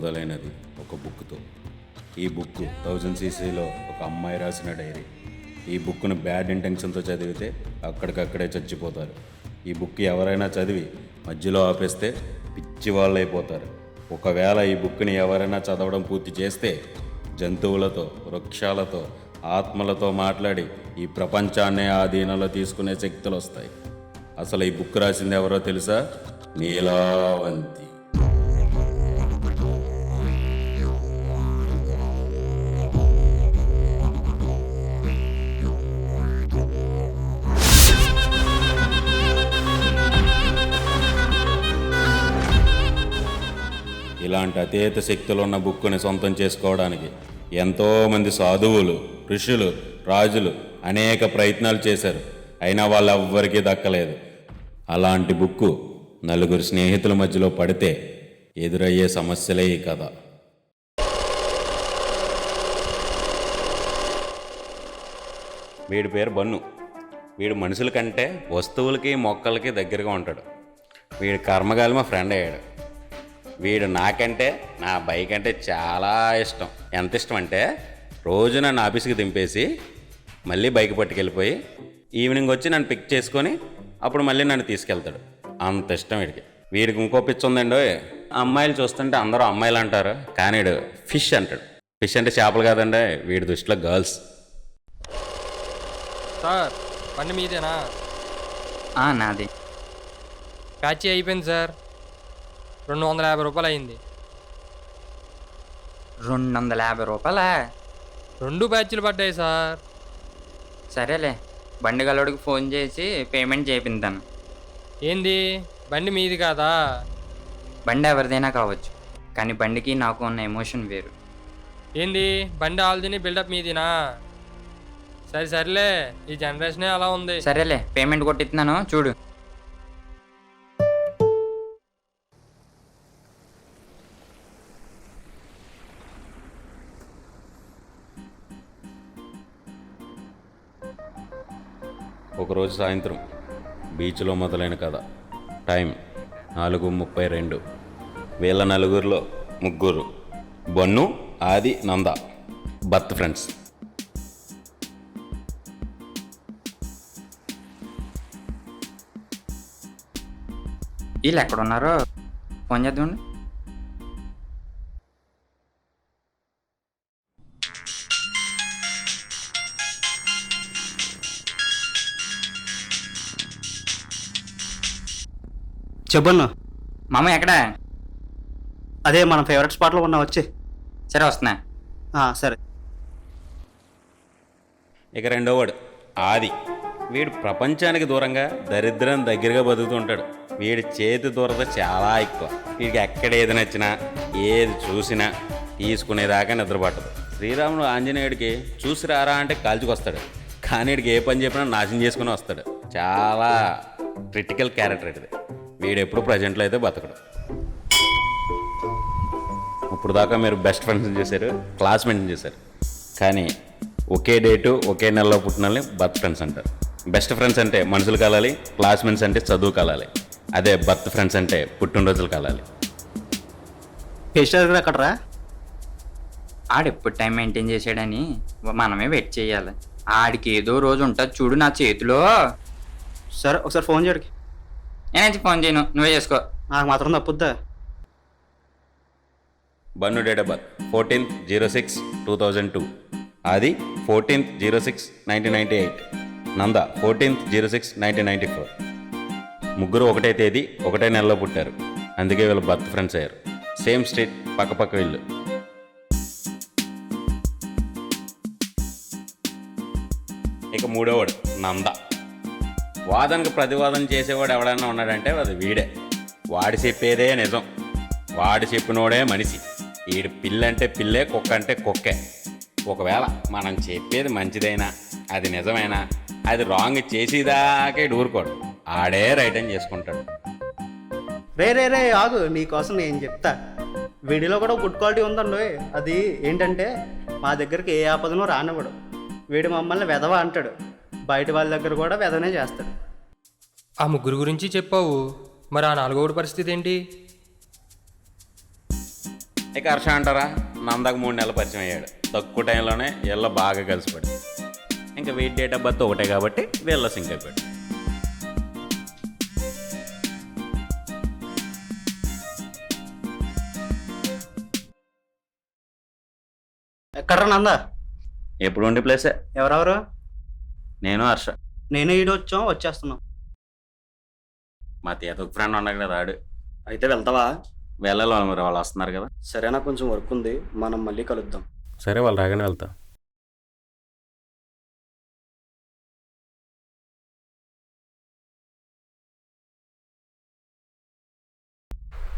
మొదలైనది ఒక బుక్తో. ఈ book 1000 cc ఒక అమ్మాయి రాసిన డైరీ. ఈ బుక్ను బ్యాడ్ ఇంటెన్షన్తో చదివితే అక్కడికక్కడే చచ్చిపోతారు. ఈ బుక్ ఎవరైనా చదివి మధ్యలో ఆపేస్తే పిచ్చి వాళ్ళు అయిపోతారు. ఒకవేళ ఈ బుక్ని ఎవరైనా చదవడం పూర్తి చేస్తే జంతువులతో, వృక్షాలతో, ఆత్మలతో మాట్లాడి ఈ ప్రపంచాన్నే ఆధీనంలో తీసుకునే శక్తులు వస్తాయి. అసలు ఈ బుక్ రాసింది ఎవరో తెలుసా? నీలావంతి. ఇలాంటి అతీత శక్తులున్న బుక్కుని సొంతం చేసుకోవడానికి ఎంతోమంది సాధువులు, ఋషులు, రాజులు అనేక ప్రయత్నాలు చేశారు. అయినా వాళ్ళెవ్వరికీ దక్కలేదు. అలాంటి బుక్కు నలుగురు స్నేహితుల మధ్యలో పడితే ఎదురయ్యే సమస్యలే ఈ కథ. వీడి పేరు బన్ను. వీడు మనుషుల కంటే వస్తువులకి, మొక్కలకి దగ్గరగా ఉంటాడు. వీడి కర్మగాలి మా ఫ్రెండ్ అయ్యాడు. వీడు నాకంటే, నా బైక్ అంటే చాలా ఇష్టం. ఎంత ఇష్టం అంటే రోజు నన్ను ఆఫీస్కి దింపేసి మళ్ళీ బైక్ పట్టుకెళ్ళిపోయి ఈవినింగ్ వచ్చి నన్ను పిక్ చేసుకొని అప్పుడు మళ్ళీ నన్ను తీసుకెళ్తాడు. అంత ఇష్టం వీడికి. వీడికి ఇంకో పిచ్చి ఉందండో. అమ్మాయిలు చూస్తుంటే అందరూ అమ్మాయిలు అంటారు, కానీ వీడు ఫిష్ అంటాడు. ఫిష్ అంటే చేపలు కాదండి, వీడి దృష్టిలో గర్ల్స్. సార్ బండి మీదేనా? నాది. ప్యాచీ అయిపోయింది సార్. 250 రూపాయలు అయింది. 250 రూపాయలా? 2 బ్యాచ్లు పడ్డాయి సార్. సరేలే, బండి గలవాడికి ఫోన్ చేసి పేమెంట్ చేయించాను. ఏంది, బండి మీది కాదా? బండి ఎవరిదైనా కావచ్చు, కానీ బండికి నాకు ఉన్న ఎమోషన్ వేరు. ఏంది, బండి ఆల్దిని బిల్డప్ మీదినా? సరేలే, ఈ జనరేషనే అలా ఉంది. సరేలే, పేమెంట్ కొట్టిస్తున్నాను చూడు. ఒకరోజు సాయంత్రం బీచ్లో మొదలైన కథ. టైం 4:32. వీళ్ళ నలుగురిలో ముగ్గురు బన్ను, ఆది, నంద బర్త్ ఫ్రెండ్స్. వీళ్ళు ఎక్కడున్నారో ఫోన్ చేద్దామండి. చెప్పన్నా. మామ ఎక్కడా? అదే మన ఫేవరెట్ స్పాట్లో ఉన్నా, వచ్చే. సరే వస్తున్నా. సరే. ఇక రెండోవాడు ఆది. వీడు ప్రపంచానికి దూరంగా, దరిద్రం దగ్గరగా బతుకుతూ ఉంటాడు. వీడి చేతి దూరత చాలా ఎక్కువ. వీడికి ఎక్కడ ఏది నచ్చినా, ఏది చూసినా తీసుకునేదాకా నిద్రపట్టదు. శ్రీరాముడు ఆంజనేయుడికి చూసి రారా అంటే కాల్చుకొస్తాడు, కానీ వీడికి ఏ పని చెప్పినా నాశనం చేసుకుని వస్తాడు. చాలా క్రిటికల్ క్యారెక్టర్ ఇది. వీడెప్పుడు ప్రజెంట్లో అయితే బతకడు. ఇప్పుడు దాకా మీరు బెస్ట్ ఫ్రెండ్స్ని చేశారు, క్లాస్మేట్ని చేశారు, కానీ ఒకే డేటు ఒకే నెలలో పుట్టినల్ని బర్త్ ఫ్రెండ్స్ అంటారు. బెస్ట్ ఫ్రెండ్స్ అంటే మనుషులు కలాలి, క్లాస్మేట్స్ అంటే చదువు కలాలి. అదే బర్త్ ఫ్రెండ్స్ అంటే పుట్టినరోజులు కలాలి. పేస్టర్ ఎక్కడరా? ఆడెప్పుడు టైం మెయింటైన్ చేసాడని మనమే వెయిట్ చేయాలి. ఆడికి ఏదో రోజు ఉంటుంది చూడు నా చేతిలో. సరే, ఒకసారి ఫోన్ చేయడికి. నేనైతే ఫోన్ చేయను, నువ్వే చేసుకో. నాకు మాత్రం తప్పుద్దా? Bunny date of birth 14/06/2002. Aadi 14/06/1998. నంద 14/06/1994. ముగ్గురు ఒకటే తేదీ ఒకటే నెలలో పుట్టారు, అందుకే వీళ్ళు బర్త్ ఫ్రెండ్స్ అయ్యారు. సేమ్ స్ట్రీట్, పక్కపక్క ఇల్లు. ఇక మూడోవాడు నంద. వాదనకు ప్రతివాదన చేసేవాడు ఎవడన్నా ఉన్నాడంటే అది వీడే. వాడి చెప్పేదే నిజం, వాడు చెప్పినోడే మనిషి. వీడు పిల్లంటే పిల్లే, కుక్క అంటే కుక్కే. ఒకవేళ మనం చెప్పేది మంచిదైనా, అది నిజమైనా, అది రాంగ్ చేసేదాకే ఊరుకోడు. ఆడే రైట్ అని చేసుకుంటాడు. రే ఆగు, నీకోసం నేను చెప్తా. వీడిలో కూడా గుడ్ క్వాలిటీ ఉందండి. అది ఏంటంటే, మా దగ్గరికి ఏ ఆపదనో రానివ్వడు. వీడు మమ్మల్ని వెధవ అంటాడు, బయట వాళ్ళ దగ్గర కూడా వెధవనే చేస్తాడు. ఆ ముగ్గురు గురించి చెప్పావు, మరి ఆ 4వ పరిస్థితి ఏంటి? ఇక హర్ష అంటారా నందాకు 3 నెలలు పరిచయం అయ్యాడు. తక్కువ టైంలోనే వీళ్ళ బాగా కలిసిపడి ఇంకా వెయిట్ డేట్ ఆఫ్ బర్త్ ఒకటే కాబట్టి వీళ్ళ సింక్ అయిపోయాడు. ఎక్కడ్రా నందా? ఎప్పుడు ఉండే ప్లేసే. ఎవరెవరు? నేను హర్ష. నేను ఈడు వచ్చేస్తున్నాం. మా తీతకు ఫ్రెండ్ ఉన్నాడు కదా ఆడు. అయితే వెళ్తావా? వెళ్ళాలి మరి, వాళ్ళు వస్తున్నారు కదా. సరే, నాకు కొంచెం వర్క్ ఉంది, మనం మళ్ళీ కలుద్దాం. సరే, వాళ్ళు రాగానే వెళ్తా.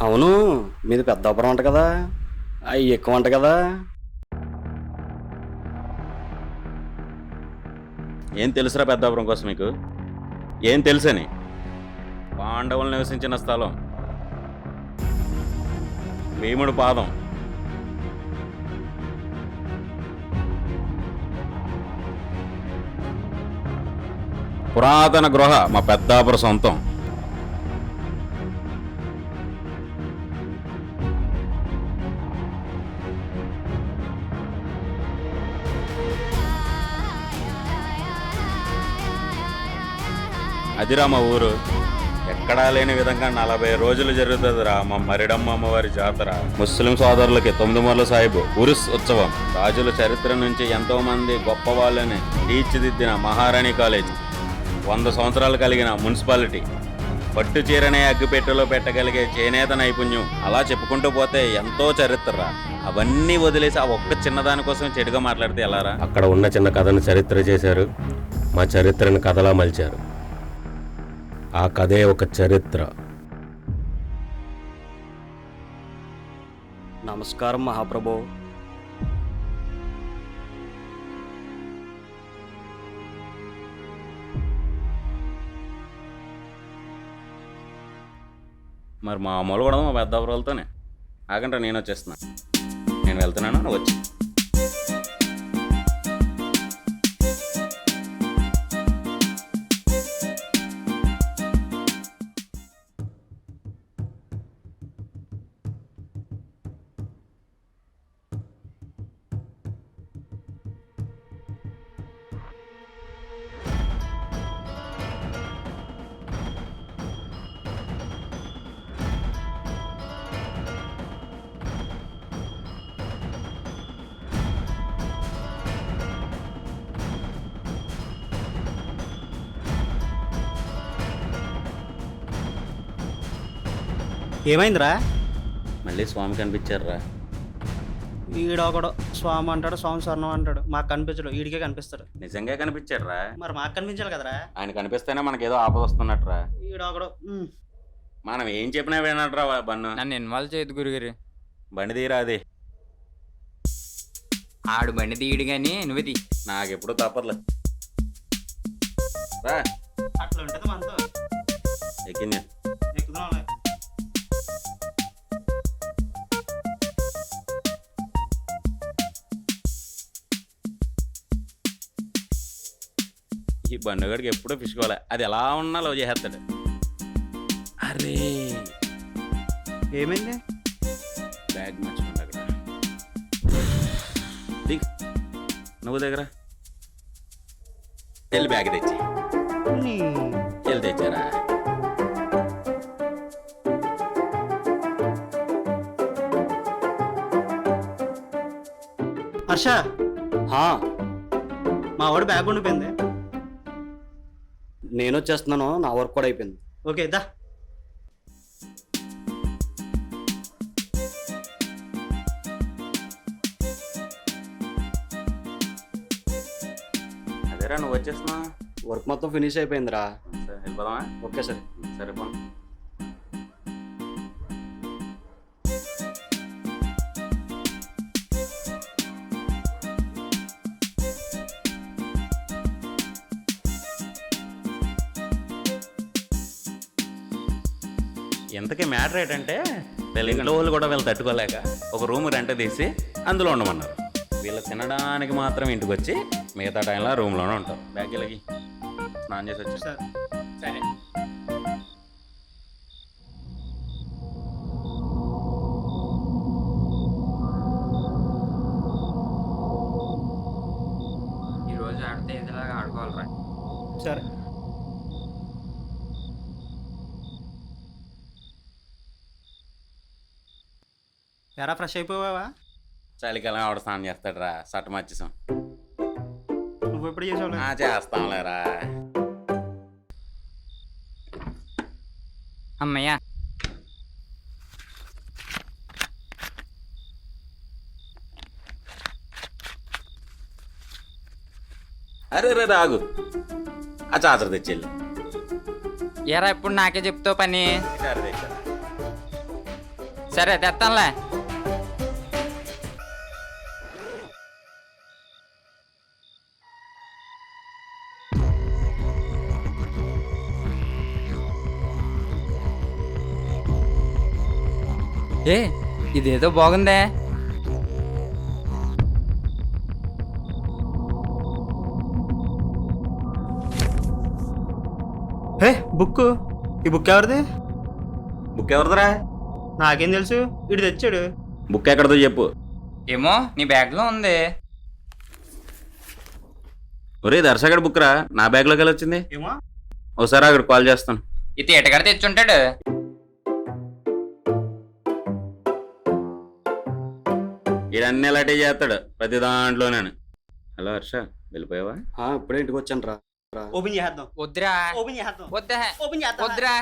అవును, మీది పెద్దాపురం అంట కదా, అవి ఎక్కువ అంట కదా. ఏం తెలుసురా పెద్దాపురం కోసం మీకు? ఏం తెలుసని? పాండవులు నివసించిన స్థలం, భీముడు పాదం, పురాతన గృహ మా పెద్దాపురం సొంతం. అదిరా మా ఊరు. ఎక్కడా లేని విధంగా 40 రోజులు జరుగుతుందిరా మా మరిడమ్మ అమ్మవారి జాతర. ముస్లిం సోదరులకి 9 మూల సాహిబ్ ఉరుస్ ఉత్సవం. రాజుల చరిత్ర నుంచి ఎంతో మంది గొప్ప వాళ్ళని తీర్చిదిద్దిన మహారాణి కాలేజ్, 100 సంవత్సరాలు కలిగిన మున్సిపాలిటీ, పట్టు చీరనే అగ్గిపెట్టెలో పెట్టగలిగే చేనేత నైపుణ్యం, అలా చెప్పుకుంటూ పోతే ఎంతో చరిత్ర. అవన్నీ వదిలేసి ఆ ఒక్క చిన్నదాని కోసం చెడుగా మాట్లాడితే ఎలారా? అక్కడ ఉన్న చిన్న కథను చరిత్ర చేశారు, మా చరిత్రను కథలా మలిచారు. ఆ కథే ఒక చరిత్ర. నమస్కారం మహాప్రభో. మరి మా అమ్మలు కూడా మా పెద్దవరాలతోనే. ఆగంటే నేను వచ్చేస్తున్నా. నేను వెళ్తున్నాను, నువ్వు వచ్చి. ఏమైందిరా? మళ్ళీ స్వామి కనిపించారురా. ఈడొకడు స్వామి అంటాడు, స్వామి స్వర్ణం అంటాడు. మాకు కనిపించడు, ఈడికే కనిపిస్తాడు. నిజంగా కనిపించారురా. మరి మాకు కనిపించాలి కదరా? ఆయన కనిపిస్తేనే మనకేదో ఆపద వస్తున్నట్టురా. ఈడొకడు మనం ఏం చెప్పినా వినట్రా బన్ను. నన్ను ఇన్వాల్వ్ చేయదు గురుగారు. బండి తీరా అది. ఆడు బండి తీయడు కానీ నువ్వు తీ. నాకెప్పుడు తప్పట్లేదు రా. అట్లా ఉంటుంది మనతో. ఎక్కింది. ఎక్కుతున్నాంలే. ఈ బండుగడికి ఎప్పుడూ పిచ్చుకోవాలి. అది ఎలా ఉన్నా లవ్ చేసేస్తాడు. అరే ఏమైంది? బ్యాగ్ మర్చిపోండి అక్కడ. దిగ్ నువ్వు దగ్గర వెళ్ళి బ్యాగ్ తెచ్చి వెళ్ళి తెచ్చారా? హర్ష, మా వాడు బ్యాగ్ ఉండిపోయింది. నేను వచ్చేస్తున్నాను, నా వర్క్ కూడా అయిపోయింది. ఓకే దా. అదేరా నువ్వు వచ్చేస్తున్నా. వర్క్ మొత్తం ఫినిష్ అయిపోయిందిరా. సరే వెళ్ళిపోదామా? Okay sir. సరే పోను. ఇంతకీ మ్యాటర్ ఏంటంటే వీళ్ళ ఇంట్లో వాళ్ళు కూడా వీళ్ళు తట్టుకోలేక ఒక రూమ్ రెంట్ తీసి అందులో ఉండమన్నారు. వీళ్ళు తినడానికి మాత్రం ఇంటికి వచ్చి మిగతా టైంలో రూమ్లోనే ఉంటారు. బ్యాగ్లకి స్నానం చేసి వచ్చి. సరే. కావాలరా. సరే. ఎరా ఫ్రెష్ అయిపోయావా? చలికాలం ఆవిడ స్నానం చేస్తాడు రా, సట్ట మర్చేసాం. నువ్వు ఎప్పుడు చేసావు? చేస్తాంలేరా. అమ్మయ్య. అరే రే రాగు, ఆ చాదర తెచ్చెళ్ళి. ఎరా ఇప్పుడు నాకే చెప్తావు పని. సరే తెచ్చా. సరే తెస్తానులే. ఏ ఇదేదో బాగుందే. హే బుక్, ఈ బుక్ ఎవరిది? బుక్ ఎవరిదిరా? నాకేం తెలుసు, ఇటు తెచ్చాడు. బుక్ ఎక్కడదో చెప్పు. ఏమో నీ బ్యాగ్లో ఉంది. ఒరే దర్శకుడు బుక్ రా, నా బ్యాగ్లోకి వెళ్ళి వచ్చింది. ఏమో. ఒకసారి అక్కడ కాల్ చేస్తాను. ఇది ఎటగాడ తెచ్చుంటాడు. ఈడన్నీ ఇలాంటి చేస్తాడు ప్రతి దాంట్లోనే. హలో హర్ష, వెళ్ళిపోయావా? ఇప్పుడే ఇంటికి వచ్చాను రా. ఓపెన్ చేద్దాం. వద్దురా. ఓపెన్ చేద్దాం. వద్దా. ఓపెన్ చేద్దాం. వద్దురా.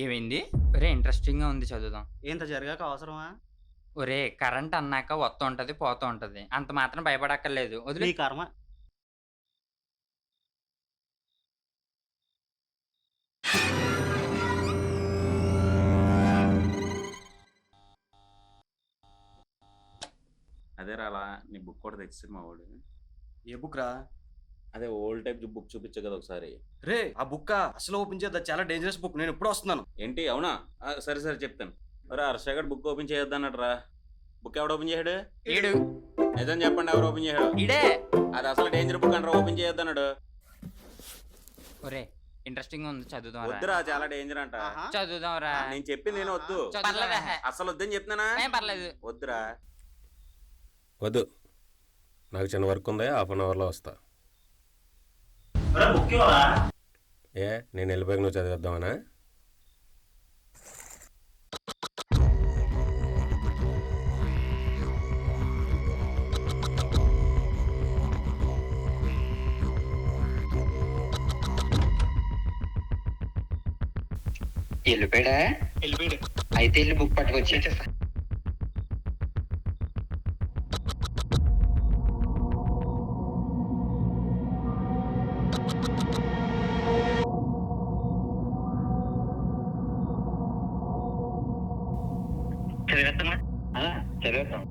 ఏమైంది? ఒరే ఇంట్రెస్టింగ్గా ఉంది, చదువుదాం. ఏంత జరగాక అవసరమా? ఒరే కరెంట్ అన్నాక వస్తూ ఉంటది పోతూ ఉంటది, అంత మాత్రం భయపడక్కర్లేదు. వదిలే. నీ కర్మ. అదే రాలా, నీ బుక్ కూడా తెచ్చాడు మా వాడు. ఏ బుక్ రా? అదే ఓల్డ్ టైప్ బుక్ చూపించు కదా ఒకసారి. రే ఆ బుక్ అసలు ఓపెన్ చేద్దా, చాలా డేంజరస్ బుక్. నేను ఎప్పుడు వస్తున్నాను. ఏంటి అవునా? సరే సరే చెప్తాను. ఒరే హర్షగడ్ బుక్ ఓపెన్ చేయొద్దన్నట్టు రా. బుక్ ఎవడు ఓపెన్ చేశాడు? ఈడు. నిజం చెప్పండి, ఎవరు ఓపెన్ చేశాడు? ఈడే. అది అసలు డేంజర్ బుక్ అంటారా, ఓపెన్ చేయొద్దన్నాడు. ఒరే ఇంట్రెస్టింగ్ ఉంది, చదువుదాం. వద్దురా, చాలా డేంజర్ అంట. చదువుదాం రా. నేను చెప్పింది నేను వద్దు. పర్లేదా? అసలు వద్దని చెప్తున్నానా? ఏం పర్లేదు. వద్దురా. వద్దు, నాకు చిన్న వర్క్ ఉంది, 1/2 అవర్లో వస్తా. బుక్ ఇవ్వవా? ఏ నేను వెళ్ళిపోయాక నువ్వు చదివేద్దామనా? వెళ్ళిపోయాడా? వెళ్ళిపోయాడు. అయితే వెళ్ళి బుక్ పట్టుకొచ్చి. చదివేస్తాం.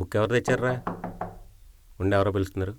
బుక్ ఎవరు తెచ్చారా? ఉండి ఎవరో పిలుస్తున్నారు.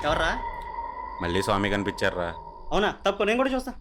ఎవర్రా? మళ్ళీ స్వామి కనిపించారా? అవునా, తప్పు, నేను కూడా చూస్తా.